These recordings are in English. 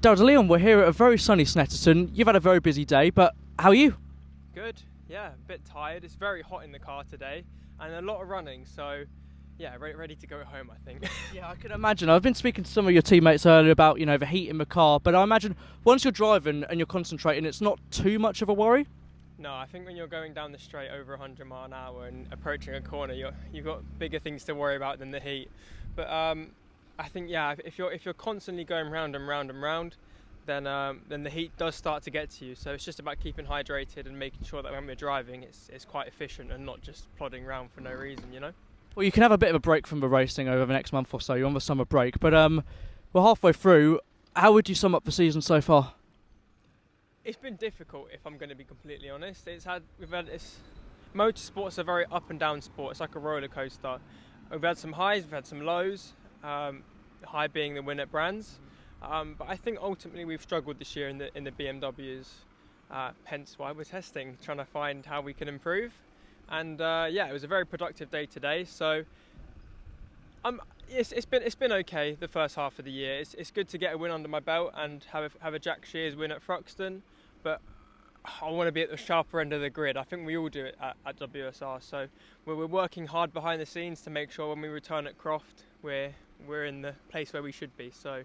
Daryl DeLeon, we're here at a very sunny Snetterton. You've had a very busy day, but how are you? Good, yeah, a bit tired. It's very hot in the car today and a lot of running, so yeah, ready to go home, I think. Yeah, I can imagine. I've been speaking to some of your teammates earlier about, the heat in the car, but I imagine once you're driving and you're concentrating, it's not too much of a worry? No, I think when you're going down the straight over 100 mile an hour and approaching a corner, you've got bigger things to worry about than the heat. But I think, yeah, if you're constantly going round and round and round, then the heat does start to get to you. So it's just about keeping hydrated and making sure that when we're driving, it's quite efficient and not just plodding around for no reason, you know? Well, you can have a bit of a break from the racing over the next month or so. You're on the summer break, but we're halfway through. How would you sum up the season so far? It's been difficult, if I'm going to be completely honest. Motorsport's a very up and down sport. It's like a roller coaster. We've had some highs, we've had some lows. High being the win at Brands, but I think ultimately we've struggled this year in the BMWs. Hence why we're testing, trying to find how we can improve. And yeah, it was a very productive day today. So it's been okay the first half of the year. It's good to get a win under my belt and have a Jack Shears win at Thruxton, but I want to be at the sharper end of the grid. I think we all do it at WSR. So we're working hard behind the scenes to make sure when we return at Croft, we're in the place where we should be. So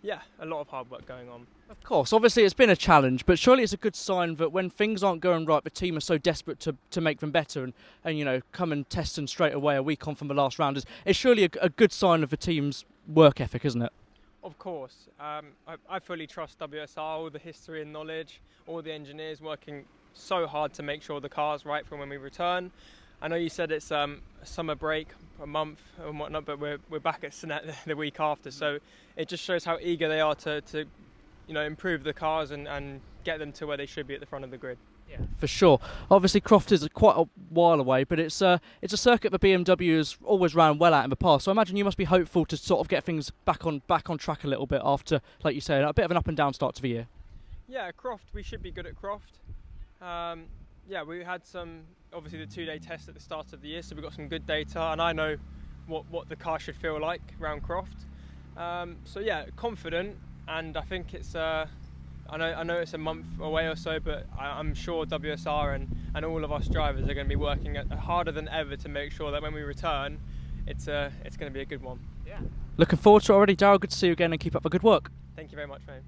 yeah, a lot of hard work going on. Of course, obviously it's been a challenge, but surely it's a good sign that when things aren't going right, the team are so desperate to make them better and come and test them straight away a week on from the last round. It's surely a good sign of the team's work ethic, isn't it? Of course. I fully trust WSR, all the history and knowledge, all the engineers working so hard to make sure the car's right for when we return. I know you said it's a summer break, a month and whatnot, but we're back at Snet the week after, so it just shows how eager they are to improve the cars and get them to where they should be at the front of the grid. Yeah, for sure. Obviously, Croft is quite a while away, but it's a circuit that BMW has always ran well at in the past. So I imagine you must be hopeful to sort of get things back on track a little bit after, like you say, a bit of an up and down start to the year. Yeah, Croft, we should be good at Croft. Yeah, we had obviously the 2-day test at the start of the year, so we got some good data, and I know what the car should feel like around Croft. So yeah, confident, and I think it's I know it's a month away or so, but I'm sure WSR and all of us drivers are going to be working harder than ever to make sure that when we return, it's going to be a good one. Yeah. Looking forward to it already, Daryl. Good to see you again and keep up the good work. Thank you very much, mate.